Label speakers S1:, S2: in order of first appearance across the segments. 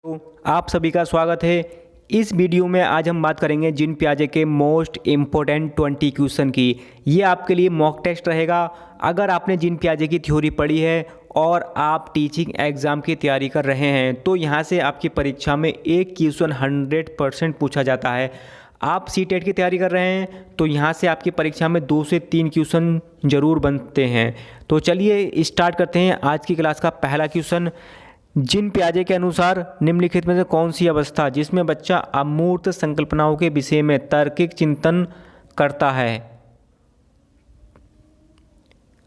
S1: तो आप सभी का स्वागत है। इस वीडियो में आज हम बात करेंगे जीन पियाजे के मोस्ट इम्पोर्टेंट 20 क्वेश्चन की। ये आपके लिए मॉक टेस्ट रहेगा। अगर आपने जीन पियाजे की थ्योरी पढ़ी है और आप टीचिंग एग्ज़ाम की तैयारी कर रहे हैं तो यहाँ से आपकी परीक्षा में एक क्वेश्चन 100% पूछा जाता है। आप सीटेट की तैयारी कर रहे हैं तो यहाँ से आपकी परीक्षा में 2 से 3 क्वेश्चन ज़रूर बनते हैं। तो चलिए स्टार्ट करते हैं आज की क्लास का पहला क्वेश्चन। जीन पियाजे के अनुसार निम्नलिखित में से कौन सी अवस्था जिसमें बच्चा अमूर्त संकल्पनाओं के विषय में तार्किक चिंतन करता है?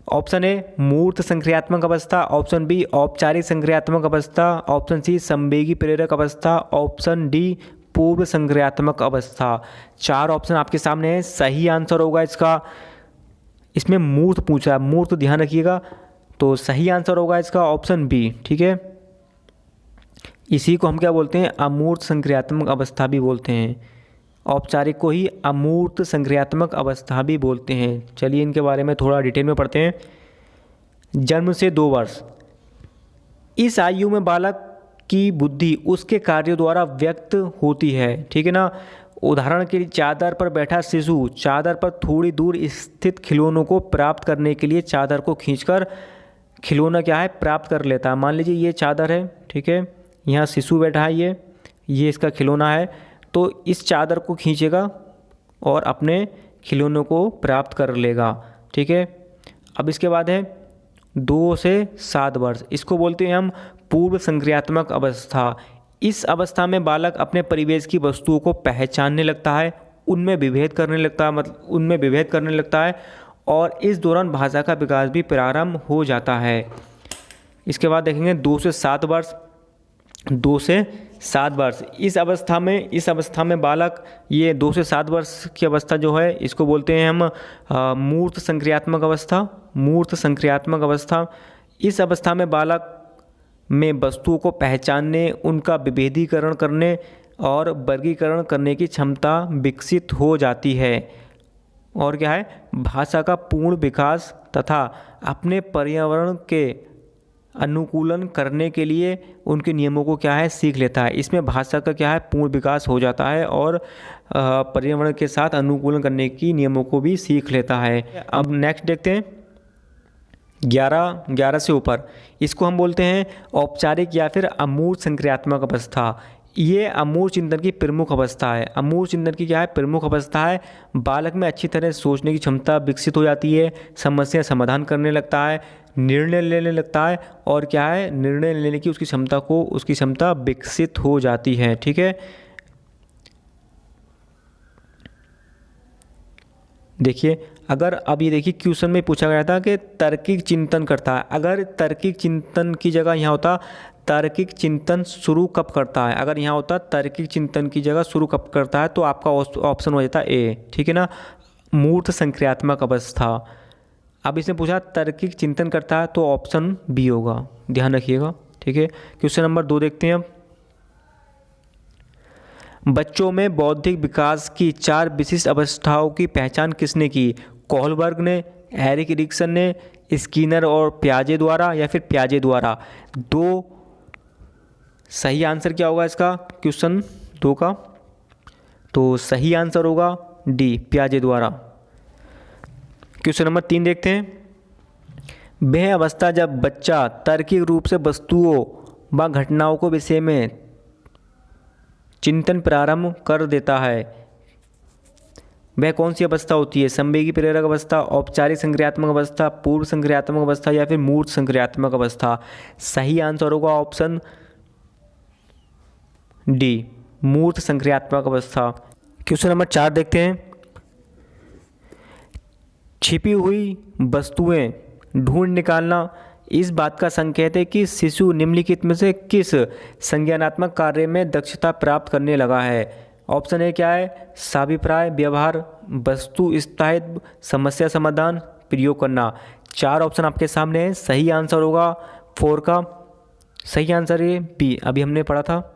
S1: ऑप्शन ए मूर्त संक्रियात्मक अवस्था, ऑप्शन बी औपचारिक संक्रियात्मक अवस्था, ऑप्शन सी संवेगी प्रेरक अवस्था, ऑप्शन डी पूर्व संक्रियात्मक अवस्था। 4 ऑप्शन आपके सामने है। सही आंसर होगा इसमें मूर्त पूछा है, मूर्त ध्यान रखिएगा। तो सही आंसर होगा इसका ऑप्शन बी। ठीक है, इसी को हम क्या बोलते हैं? अमूर्त संक्रियात्मक अवस्था भी बोलते हैं। औपचारिक को ही अमूर्त संक्रियात्मक अवस्था भी बोलते हैं। चलिए इनके बारे में थोड़ा डिटेल में पढ़ते हैं। जन्म से 2 वर्ष, इस आयु में बालक की बुद्धि उसके कार्यों द्वारा व्यक्त होती है। ठीक है ना। उदाहरण के लिए चादर पर बैठा शिशु चादर पर थोड़ी दूर स्थित खिलौनों को प्राप्त करने के लिए चादर को खींचकर खिलौना क्या है प्राप्त कर लेता है। मान लीजिए ये चादर है, ठीक है, यहाँ शिशु बैठा है, ये इसका खिलौना है, तो इस चादर को खींचेगा और अपने खिलौनों को प्राप्त कर लेगा। ठीक है। अब इसके बाद है 2 से 7 वर्ष, इसको बोलते हैं हम पूर्व संक्रियात्मक अवस्था। इस अवस्था में बालक अपने परिवेश की वस्तुओं को पहचानने लगता है, उनमें विभेद करने लगता है और इस दौरान भाषा का विकास भी प्रारंभ हो जाता है। इसके बाद देखेंगे 2 से 7 वर्ष। 2 से 7 वर्ष, इस अवस्था में बालक, ये 2 से 7 वर्ष की अवस्था जो है इसको बोलते हैं हम मूर्त संक्रियात्मक अवस्था। इस अवस्था में बालक में वस्तुओं को पहचानने, उनका विभेदीकरण करने और वर्गीकरण करने की क्षमता विकसित हो जाती है। और क्या है? भाषा का पूर्ण विकास तथा अपने पर्यावरण के अनुकूलन करने के लिए उनके नियमों को क्या है सीख लेता है। इसमें भाषा का क्या है पूर्ण विकास हो जाता है और पर्यावरण के साथ अनुकूलन करने की नियमों को भी सीख लेता है। अब नेक्स्ट देखते हैं 11 से ऊपर, इसको हम बोलते हैं औपचारिक या फिर अमूर्त संक्रियात्मक अवस्था। ये अमूर्त चिंतन की प्रमुख अवस्था है। अमूर्त चिंतन की क्या है? प्रमुख अवस्था है। बालक में अच्छी तरह सोचने की क्षमता विकसित हो जाती है, समस्या समाधान करने लगता है, निर्णय लेने लगता है और क्या है निर्णय लेने की उसकी क्षमता विकसित हो जाती है। ठीक है। देखिए, अगर अब ये देखिए क्वेश्चन में पूछा गया था कि तार्किक चिंतन करता है। अगर तार्किक चिंतन की जगह यहाँ होता तार्किक चिंतन शुरू कब करता है, अगर यहाँ होता तार्किक चिंतन की जगह शुरू कब करता है तो आपका ऑप्शन हो जाता ए। ठीक है ना, मूर्त संक्रियात्मक अवस्था। अब इसने पूछा तार्किक चिंतन करता है तो ऑप्शन बी होगा, ध्यान रखिएगा। ठीक है। क्वेश्चन नंबर 2 देखते हैं अब। बच्चों में बौद्धिक विकास की 4 विशिष्ट अवस्थाओं की पहचान किसने की? कोहलबर्ग ने, एरिक एरिक्सन ने, स्किनर और पियाजे द्वारा या फिर पियाजे द्वारा। 2 सही आंसर क्या होगा इसका क्वेश्चन 2 का? तो सही आंसर होगा डी, पियाजे द्वारा। क्वेश्चन नंबर 3 देखते हैं। वह अवस्था जब बच्चा तार्किक रूप से वस्तुओं व घटनाओं को विषय में चिंतन प्रारंभ कर देता है, वह कौन सी अवस्था होती है? संवेगी प्रेरक अवस्था, औपचारिक संक्रियात्मक अवस्था, पूर्व संक्रियात्मक अवस्था या फिर मूर्त संक्रियात्मक अवस्था। सही आंसर होगा ऑप्शन डी, मूर्त संक्रियात्मक अवस्था। क्वेश्चन नंबर 4 देखते हैं। छिपी हुई वस्तुएं ढूंढ निकालना इस बात का संकेत है कि शिशु निम्नलिखित में से किस संज्ञानात्मक कार्य में दक्षता प्राप्त करने लगा है? ऑप्शन ए क्या है? साभिप्राय, व्यवहार, वस्तु स्थायित्व, समस्या समाधान, प्रयोग करना। 4 ऑप्शन आपके सामने है। सही आंसर होगा 4 का। सही आंसर है बी, अभी हमने पढ़ा था।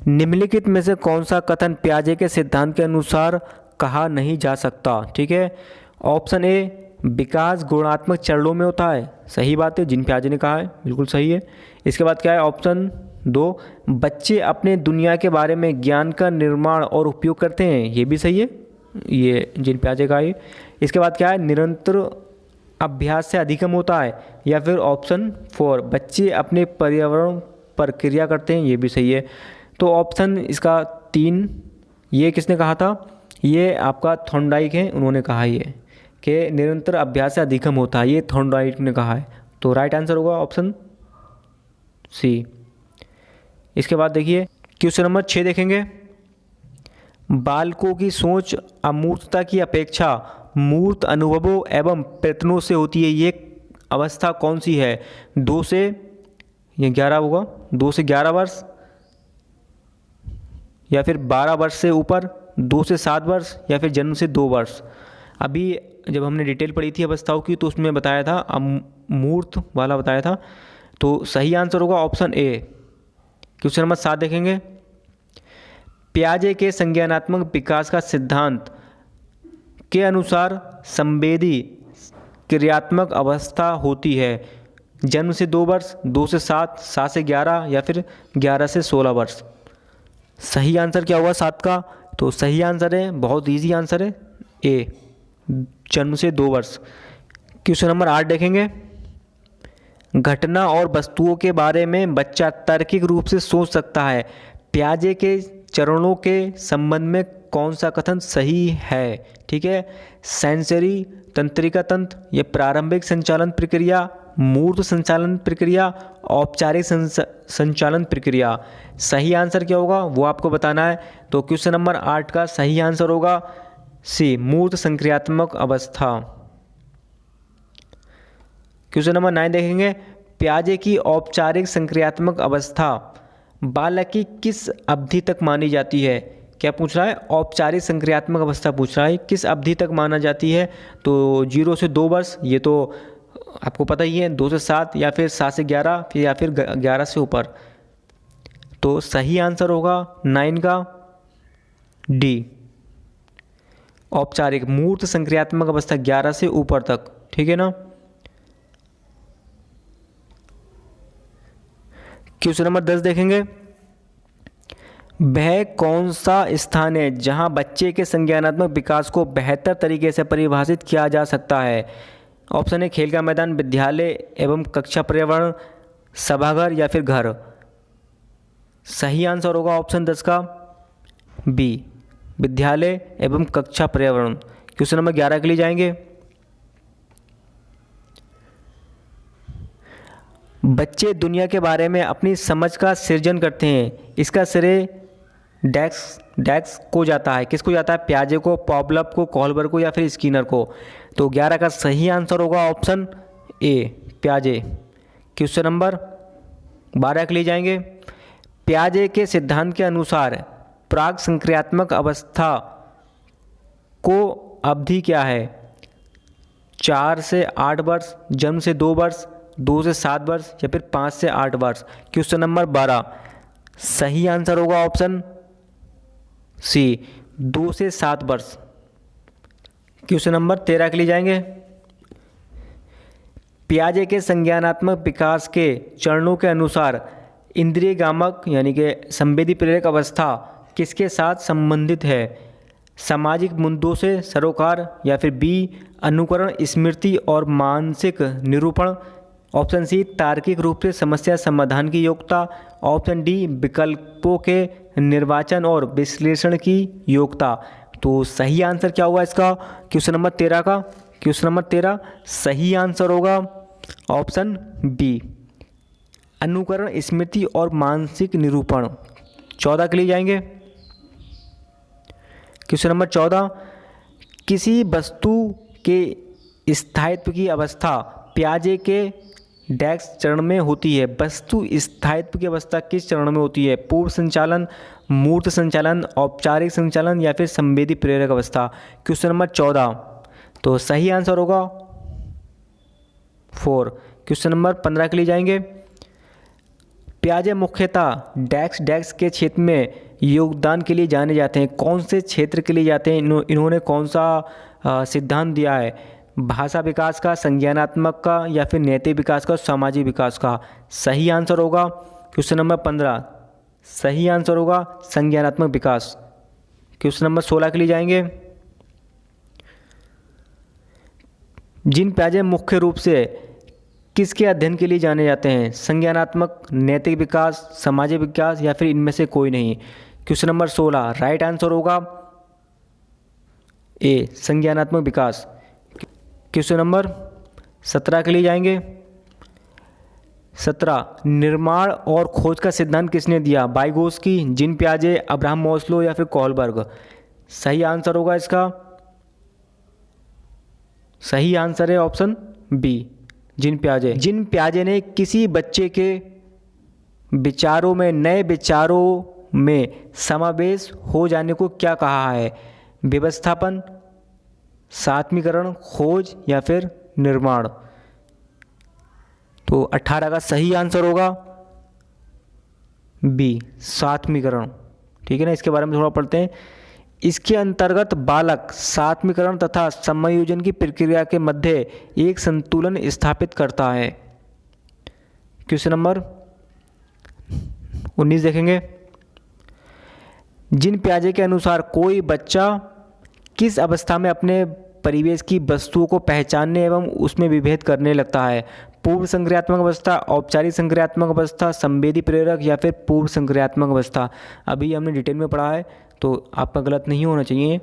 S1: निम्नलिखित में से कौन सा कथन पियाजे के सिद्धांत के अनुसार कहा नहीं जा सकता? ठीक है। ऑप्शन ए विकास गुणात्मक चरणों में होता है। सही बात है, जीन पियाजे ने कहा है, बिल्कुल सही है। इसके बाद क्या है? ऑप्शन 2, बच्चे अपने दुनिया के बारे में ज्ञान का निर्माण और उपयोग करते हैं, ये भी सही है, ये जिन प्याजे का ये। इसके बाद क्या है, निरंतर अभ्यास से अधिगम होता है, या फिर ऑप्शन 4, बच्चे अपने पर्यावरण पर क्रिया करते हैं, ये भी सही है। तो ऑप्शन इसका 3, ये किसने कहा था, ये आपका थॉर्नडाइक है, उन्होंने कहा ये कि निरंतर अभ्यास से अधिगम होता है, ये थॉर्नडाइक ने कहा है। तो राइट आंसर होगा ऑप्शन सी। इसके बाद देखिए क्वेश्चन नंबर 6 देखेंगे। बालकों की सोच अमूर्तता की अपेक्षा मूर्त अनुभवों एवं प्रयत्नों से होती है, ये अवस्था कौन सी है? 2 से, ये 11 होगा, 2 से 11 वर्ष, या फिर 12 वर्ष से ऊपर, 2 से 7 वर्ष, या फिर जन्म से 2 वर्ष। अभी जब हमने डिटेल पढ़ी थी अवस्थाओं की तो उसमें बताया था, अमूर्त वाला बताया था। तो सही आंसर होगा ऑप्शन ए। क्वेश्चन नंबर 7 देखेंगे। पियाजे के संज्ञानात्मक विकास का सिद्धांत के अनुसार संवेदी क्रियात्मक अवस्था होती है जन्म से 2 वर्ष, 2 से 7, 7 से 11, या फिर 11 से 16 वर्ष। सही आंसर क्या हुआ 7 का? तो सही आंसर है, बहुत इजी आंसर है, ए, जन्म से 2 वर्ष। क्वेश्चन नंबर 8 देखेंगे। घटना और वस्तुओं के बारे में बच्चा तार्किक रूप से सोच सकता है, पियाजे के चरणों के संबंध में कौन सा कथन सही है? ठीक है, सेंसरी तंत्रिका तंत्र, ये प्रारंभिक संचालन प्रक्रिया, मूर्त संचालन प्रक्रिया, औपचारिक संचालन प्रक्रिया। सही आंसर क्या होगा वो आपको बताना है। तो क्वेश्चन नंबर 8 का सही आंसर होगा सी, मूर्त संक्रियात्मक अवस्था। क्वेश्चन नंबर 9 देखेंगे। पियाजे की औपचारिक संक्रियात्मक अवस्था बालक की किस अवधि तक मानी जाती है? क्या पूछ रहा है? औपचारिक संक्रियात्मक अवस्था पूछ रहा है, किस अवधि तक माना जाती है? तो 0 से 2 वर्ष, ये तो आपको पता ही है, 2 से 7, या फिर 7 से 11, फिर या फिर 11 से ऊपर। तो सही आंसर होगा 9 का डी, औपचारिक मूर्त संक्रियात्मक अवस्था 11 से ऊपर तक। ठीक है ना। क्वेश्चन नंबर 10 देखेंगे। वह कौन सा स्थान है जहां बच्चे के संज्ञानात्मक विकास को बेहतर तरीके से परिभाषित किया जा सकता है? ऑप्शन है खेल का मैदान, विद्यालय एवं कक्षा पर्यावरण, सभागार, या फिर घर। सही आंसर होगा ऑप्शन 10 का बी, विद्यालय एवं कक्षा पर्यावरण। क्वेश्चन नंबर 11 के लिए जाएंगे। बच्चे दुनिया के बारे में अपनी समझ का सृजन करते हैं, इसका श्रेय डेक्स को जाता है, किसको जाता है? पियाजे को, पॉवलोव को, कोहलबर को, या फिर स्किनर को। तो 11 का सही आंसर होगा ऑप्शन ए, पियाजे। क्वेश्चन नंबर 12 के लिए जाएंगे। पियाजे के सिद्धांत के अनुसार प्राक संक्रियात्मक अवस्था को अवधि क्या है? 4 से 8 वर्ष, जन्म से 2 वर्ष, 2 से 7 वर्ष, या फिर 5 से 8 वर्ष। क्वेश्चन नंबर 12 सही आंसर होगा ऑप्शन सी, 2 से 7 वर्ष। क्वेश्चन नंबर 13 के लिए जाएंगे। पियाजे के संज्ञानात्मक विकास के चरणों के अनुसार इंद्रिय गामक यानी कि संवेदी प्रेरक अवस्था किसके साथ संबंधित है? सामाजिक मुद्दों से सरोकार, या फिर बी अनुकरण, स्मृति और मानसिक निरूपण। ऑप्शन सी तार्किक रूप से समस्या समाधान की योग्यता। ऑप्शन डी विकल्पों के निर्वाचन और विश्लेषण की योग्यता। तो सही आंसर क्या होगा इसका क्वेश्चन नंबर 13 का? क्वेश्चन नंबर 13 सही आंसर होगा ऑप्शन बी, अनुकरण, स्मृति और मानसिक निरूपण। 14 के लिए जाएंगे। क्वेश्चन नंबर 14, किसी वस्तु के स्थायित्व की अवस्था पियाजे के डेक्स चरण में होती है। वस्तु स्थायित्व की अवस्था किस चरण में होती है? पूर्व संचालन, मूर्त संचालन, औपचारिक संचालन, या फिर संवेदी प्रेरक अवस्था। क्वेश्चन नंबर 14 तो सही आंसर होगा 4। क्वेश्चन नंबर 15 के लिए जाएंगे। पियाजे मुख्यतः डेक्स के क्षेत्र में योगदान के लिए जाने जाते हैं। कौन से क्षेत्र के लिए जाते हैं? इन्होंने कौन सा सिद्धांत दिया है? भाषा विकास का, संज्ञानात्मक का, या फिर नैतिक विकास का, सामाजिक विकास का। सही आंसर होगा क्वेश्चन नंबर 15 सही आंसर होगा संज्ञानात्मक विकास। क्वेश्चन नंबर 16 के लिए जाएंगे। जिन पियाजे मुख्य रूप से किसके अध्ययन के लिए जाने जाते हैं? संज्ञानात्मक, नैतिक विकास, सामाजिक विकास या फिर इनमें से कोई नहीं। क्वेश्चन नंबर 16 राइट आंसर होगा ए संज्ञानात्मक विकास। क्वेश्चन नंबर 17 के लिए जाएंगे। 17 निर्माण और खोज का सिद्धांत किसने दिया? वाइगोत्स्की, जिन पियाजे, अब्राहम मास्लो या फिर कोहलबर्ग। सही आंसर होगा इसका, सही आंसर है ऑप्शन बी जिन पियाजे। जिन पियाजे ने किसी बच्चे के विचारों में नए विचारों में समावेश हो जाने को क्या कहा है? व्यवस्थापन, सात्मीकरण, खोज या फिर निर्माण। तो 18 का सही आंसर होगा बी सात्मीकरण। ठीक है ना, इसके बारे में थोड़ा पढ़ते हैं। इसके अंतर्गत बालक सात्मीकरण तथा समायोजन की प्रक्रिया के मध्य एक संतुलन स्थापित करता है। क्वेश्चन नंबर 19 देखेंगे। जिन पियाजे के अनुसार कोई बच्चा किस अवस्था में अपने परिवेश की वस्तुओं को पहचानने एवं उसमें विभेद करने लगता है? पूर्व संक्रियात्मक अवस्था, औपचारिक संक्रियात्मक अवस्था, संवेदी प्रेरक या फिर पूर्व संक्रियात्मक अवस्था। अभी हमने डिटेल में पढ़ा है तो आपका गलत नहीं होना चाहिए।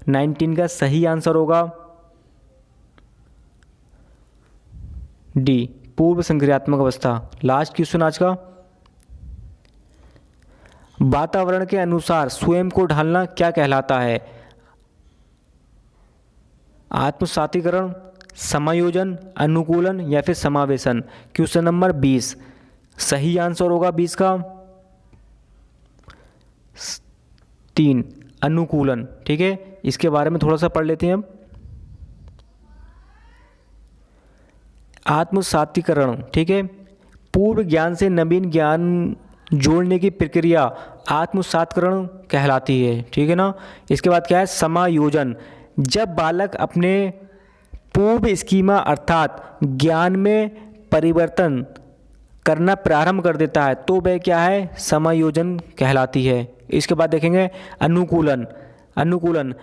S1: 19 का सही आंसर होगा डी पूर्व संक्रियात्मक अवस्था। लास्ट क्वेश्चन आज का। वातावरण के अनुसार स्वयं को ढालना क्या कहलाता है? आत्मसातीकरण, समायोजन, अनुकूलन या फिर समावेशन। क्वेश्चन नंबर 20 सही आंसर होगा 20 का 3 अनुकूलन। ठीक है, इसके बारे में थोड़ा सा पढ़ लेते हैं अब। आत्मसातीकरण, ठीक है, पूर्व ज्ञान से नवीन ज्ञान जोड़ने की प्रक्रिया आत्मसातीकरण कहलाती है। ठीक है ना। इसके बाद क्या है? समायोजन, जब बालक अपने पूर्व स्कीमा अर्थात ज्ञान में परिवर्तन करना प्रारंभ कर देता है तो वह क्या है? समायोजन कहलाती है। इसके बाद देखेंगे अनुकूलन। अनुकूलन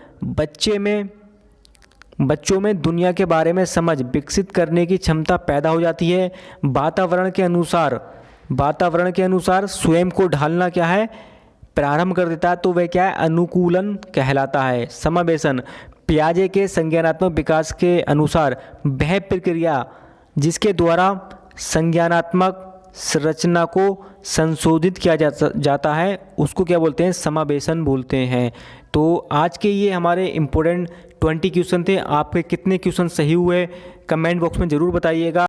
S1: बच्चों में दुनिया के बारे में समझ विकसित करने की क्षमता पैदा हो जाती है। वातावरण के अनुसार स्वयं को ढालना क्या है? प्रारंभ कर देता है तो वह क्या है? अनुकूलन कहलाता है। समावेशन पियाजे के संज्ञानात्मक विकास के अनुसार वह प्रक्रिया जिसके द्वारा संज्ञानात्मक संरचना को संशोधित किया जाता है उसको क्या बोलते हैं? समावेशन बोलते हैं। तो आज के ये हमारे इम्पोर्टेंट 20 क्वेश्चन थे। आपके कितने क्वेश्चन सही हुए कमेंट बॉक्स में ज़रूर बताइएगा।